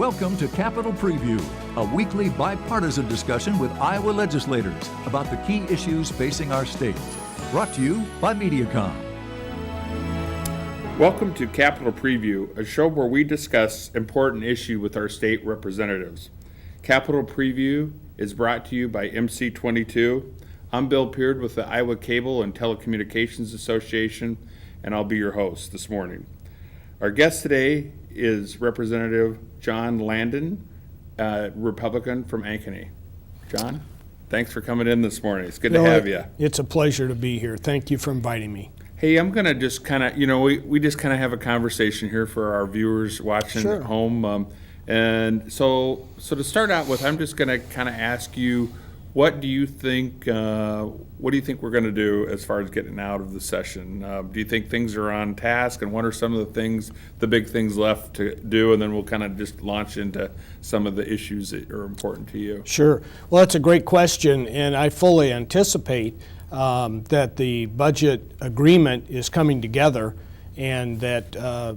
Welcome to Capitol Preview, a weekly bipartisan discussion with Iowa legislators about the key issues facing our state. Brought to you by Mediacom. Welcome to Capitol Preview, a show where we discuss important issues with our state representatives. Capitol Preview is brought to you by MC22. I'm Bill Peard with the Iowa Cable and Telecommunications Association, and I'll be your host this morning. Our guest today is Representative John Landon, Republican from Ankeny. John, thanks for coming in this morning. It's good to have you. It's a pleasure to be here. Thank you for inviting me. Hey, I'm going to just kind of, we just kind of have a conversation here for our viewers watching at home. And so to start out with, I'm just going to kind of ask you, what do you think we're going to do as far as getting out of the session? Do you think things are on task, and what are some of the big things left to do? And then we'll kind of just launch into some of the issues that are important to you. Sure. Well, that's a great question, and I fully anticipate that the budget agreement is coming together, and that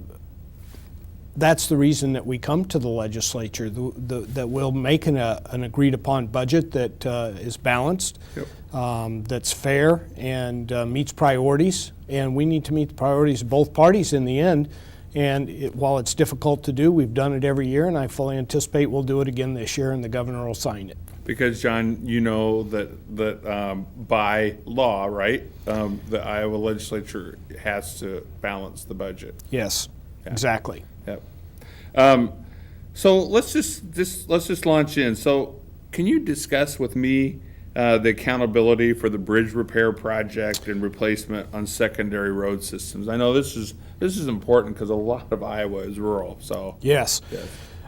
that's the reason that we come to the legislature, that we'll make an agreed upon budget that is balanced, that's fair and meets priorities. And we need to meet the priorities of both parties in the end. And while it's difficult to do, we've done it every year, and I fully anticipate we'll do it again this year, and the governor will sign it. Because, John, you know that by law, right, the Iowa legislature has to balance the budget. Yes, exactly. Yep. So let's just launch in. So can you discuss with me the accountability for the bridge repair project and replacement on secondary road systems? I know this is important because a lot of Iowa is rural. So yes.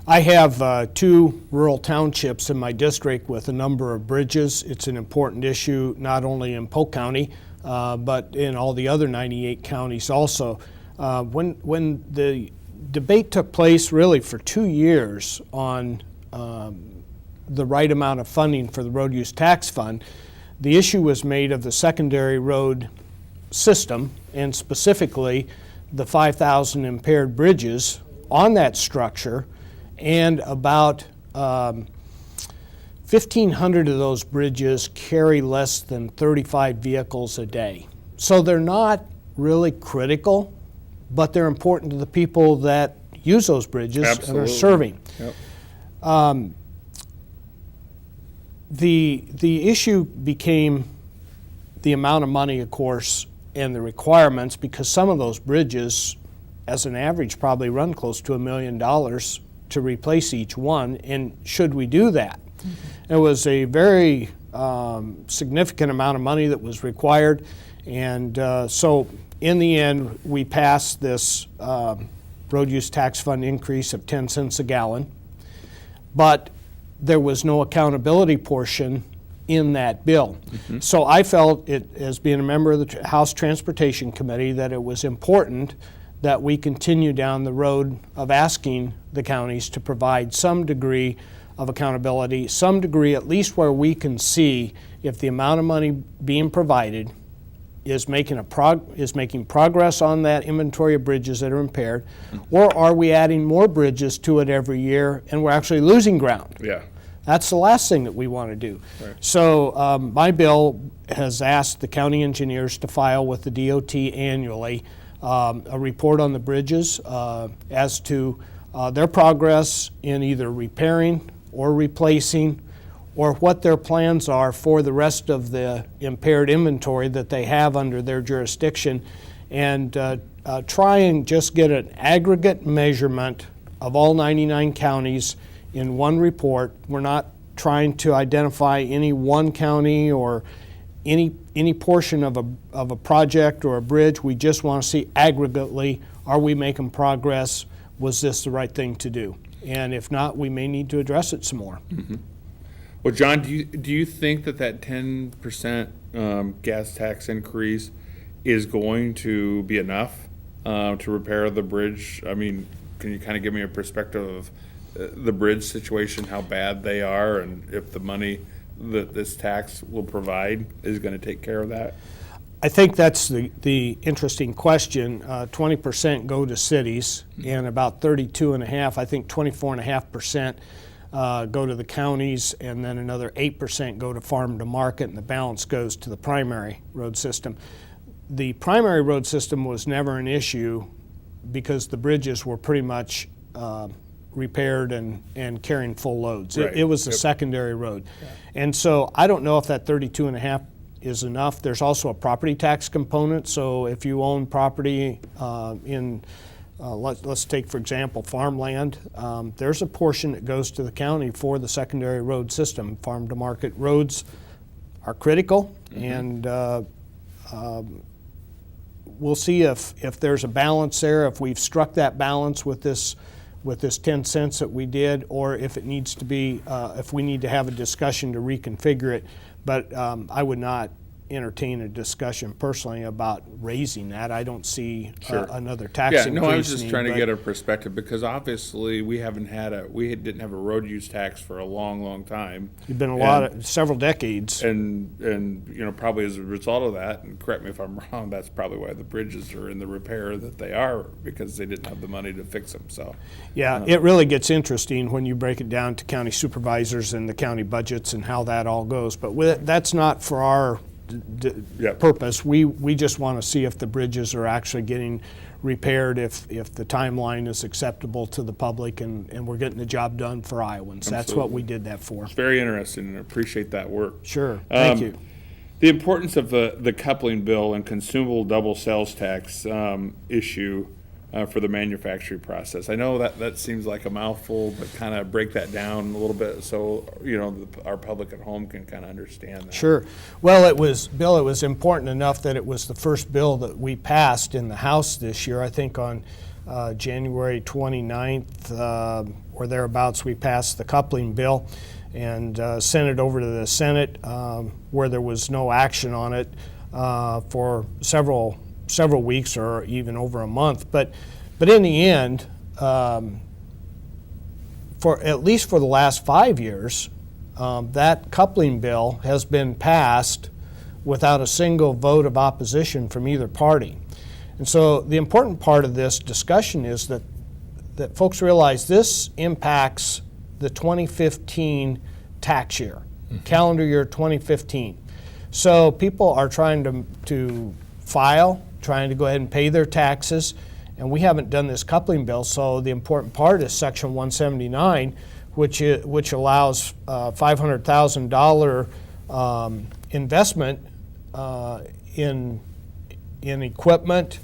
I have 2 rural townships in my district with a number of bridges. It's an important issue not only in Polk County, but in all the other 98 counties also. When the debate took place really for 2 years on the right amount of funding for the road use tax fund, the issue was made of the secondary road system, and specifically the 5,000 impaired bridges on that structure, and about 1,500 of those bridges carry less than 35 vehicles a day. So they're not really critical, but they're important to the people that use those bridges. Absolutely. And are serving. Yep. The issue became the amount of money, of course, and the requirements, because some of those bridges, as an average, probably run close to $1 million to replace each one. And should we do that? Mm-hmm. It was a very significant amount of money that was required, and so in the end, we passed this road use tax fund increase of 10 cents a gallon, but there was no accountability portion in that bill. Mm-hmm. So I felt it, as being a member of the House Transportation Committee, that it was important that we continue down the road of asking the counties to provide some degree of accountability, some degree at least where we can see if the amount of money being provided is making progress on that inventory of bridges that are impaired, or are we adding more bridges to it every year and we're actually losing ground? Yeah. That's the last thing that we want to do. Right. So my bill has asked the county engineers to file with the DOT annually a report on the bridges as to their progress in either repairing or replacing, or what their plans are for the rest of the impaired inventory that they have under their jurisdiction, and try and just get an aggregate measurement of all 99 counties in one report. We're not trying to identify any one county or any portion of a project or a bridge. We just want to see aggregately, are we making progress? Was this the right thing to do? And if not, we may need to address it some more. Mm-hmm. Well, John, do you think that 10% gas tax increase is going to be enough to repair the bridge? I mean, can you kind of give me a perspective of the bridge situation, how bad they are, and if the money that this tax will provide is going to take care of that? I think that's the interesting question. 20% go to cities, and about 32.5%, I think 24.5% go to the counties, and then another 8% go to farm to market, and the balance goes to the primary road system. The primary road system was never an issue because the bridges were pretty much repaired and carrying full loads. Right. It was the secondary road. And so I don't know if that 32.5 is enough. There's also a property tax component. So if you own property let's take, for example, farmland, there's a portion that goes to the county for the secondary road system. Farm to market roads are critical, and we'll see if there's a balance there, if we've struck that balance with this 10 cents that we did, or if it needs to be, if we need to have a discussion to reconfigure it. But I would not entertain a discussion personally about raising that. I don't see another tax Yeah, increase. no, I was just trying to but- get a perspective because obviously we didn't have a road use tax for a long, long time. It's been several decades. And probably as a result of that, and correct me if I'm wrong, that's probably why the bridges are in the repair that they are, because they didn't have the money to fix them. So Yeah, it really gets interesting when you break it down to county supervisors and the county budgets and how that all goes. But that's not for our purpose. We just want to see if the bridges are actually getting repaired, if the timeline is acceptable to the public, and we're getting the job done for Iowans. That's what we did that for. it's very interesting, and I appreciate that work. Sure, thank you. The importance of the coupling bill and consumable double sales tax issue for the manufacturing process. I know that seems like a mouthful, but kind of break that down a little bit so our public at home can kind of understand that. Sure. Well, it was important enough that it was the first bill that we passed in the House this year. I think on January 29th or thereabouts, we passed the coupling bill and sent it over to the Senate, where there was no action on it for several weeks or even over a month. But in the end, for at least for the last 5 years, that coupling bill has been passed without a single vote of opposition from either party. And so the important part of this discussion is that folks realize this impacts the 2015 tax year, calendar year 2015. So people are trying to file, trying to go ahead and pay their taxes, and we haven't done this coupling bill. So the important part is Section 179, which allows $500,000 investment in equipment,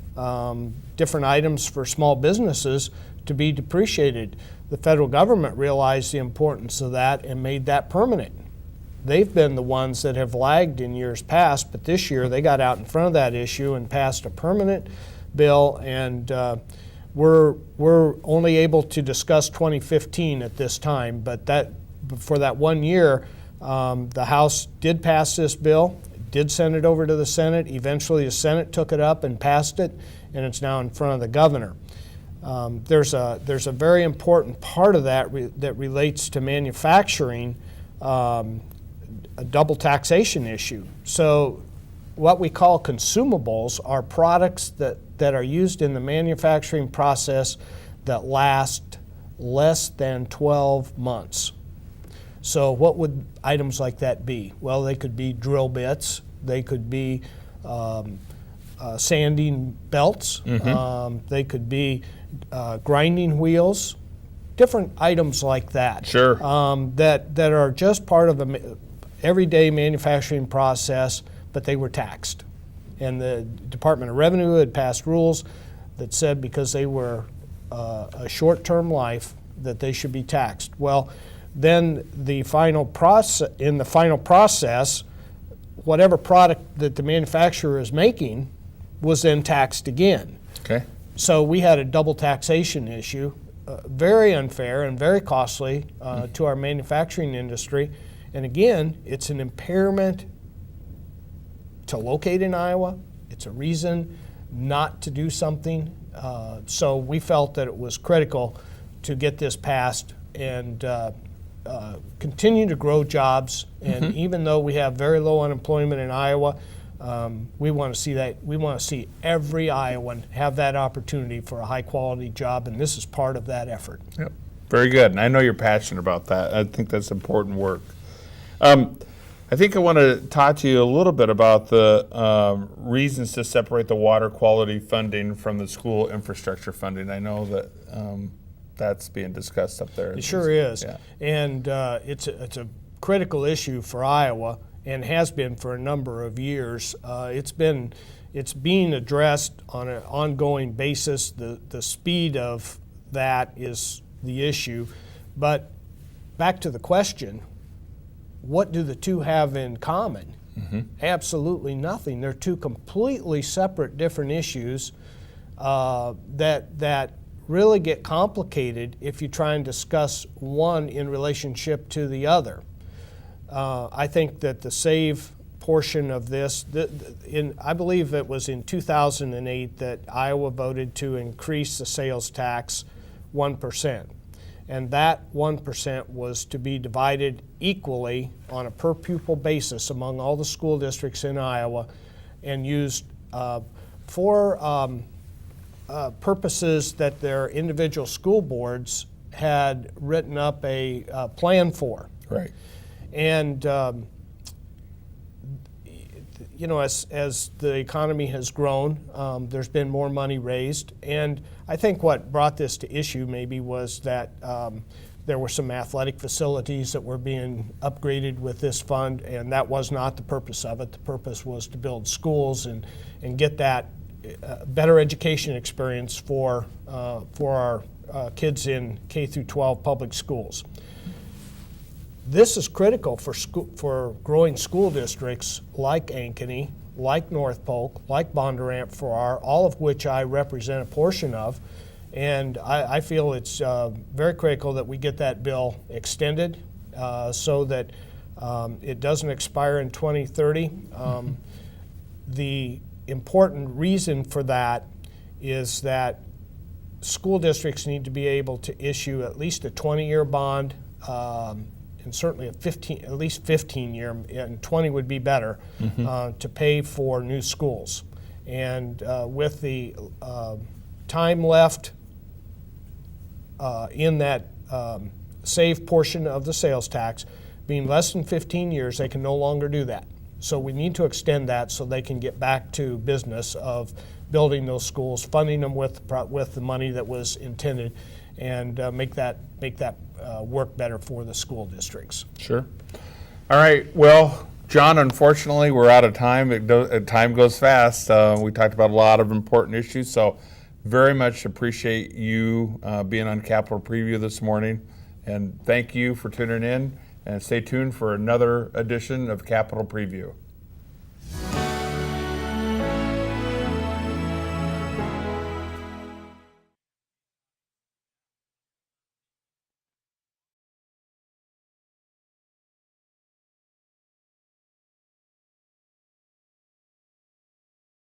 different items for small businesses to be depreciated. The federal government realized the importance of that and made that permanent. They've been the ones that have lagged in years past, but this year they got out in front of that issue and passed a permanent bill, and we're only able to discuss 2015 at this time, but for that 1 year, the House did pass this bill, did send it over to the Senate. Eventually the Senate took it up and passed it, and it's now in front of the governor. There's a very important part of that that relates to manufacturing, a double taxation issue. So what we call consumables are products that are used in the manufacturing process that last less than 12 months. So what would items like that be? Well, they could be drill bits, they could be sanding belts, they could be grinding wheels, different items like that. Sure. That are just part of the everyday manufacturing process, but they were taxed. And the Department of Revenue had passed rules that said because they were a short-term life that they should be taxed. Well, then in the final process, whatever product that the manufacturer is making was then taxed again. Okay. So we had a double taxation issue, very unfair and very costly to our manufacturing industry. And again, it's an impairment to locate in Iowa. It's a reason not to do something. So we felt that it was critical to get this passed and continue to grow jobs. And even though we have very low unemployment in Iowa, We want to see that. We want to see every Iowan have that opportunity for a high-quality job, and this is part of that effort. Yep. Very good, and I know you're passionate about that. I think that's important work. I think I want to talk to you a little bit about the reasons to separate the water quality funding from the school infrastructure funding. I know that that's being discussed up there. It sure is, yeah. And it's a critical issue for Iowa, and has been for a number of years. It's being addressed on an ongoing basis. The speed of that is the issue, but back to the question. What do the two have in common? Mm-hmm. Absolutely nothing. They're two completely separate, different issues that really get complicated if you try and discuss one in relationship to the other. I think that the SAVE portion of this, I believe it was in 2008 that Iowa voted to increase the sales tax 1%. And that 1% was to be divided equally on a per pupil basis among all the school districts in Iowa, and used for purposes that their individual school boards had written up a plan for. Right. And as the economy has grown, there's been more money raised, and I think what brought this to issue maybe was that there were some athletic facilities that were being upgraded with this fund, and that was not the purpose of it. The purpose was to build schools and get that better education experience for our kids in K through 12 public schools. This is critical for growing school districts like Ankeny, like North Polk, like Bondurant, Farrar, all of which I represent a portion of. And I feel it's very critical that we get that bill extended so that it doesn't expire in 2030. The important reason for that is that school districts need to be able to issue at least a 20-year bond, and certainly at least 15-year, and 20 would be better, to pay for new schools. And with the time left in that SAVE portion of the sales tax being less than 15 years, they can no longer do that. So we need to extend that so they can get back to business of building those schools, funding them with the money that was intended, and make that work better for the school districts. Sure. All right. Well, John, unfortunately, we're out of time. Time goes fast. We talked about a lot of important issues, so very much appreciate you being on Capitol Preview this morning, and thank you for tuning in, and stay tuned for another edition of Capitol Preview.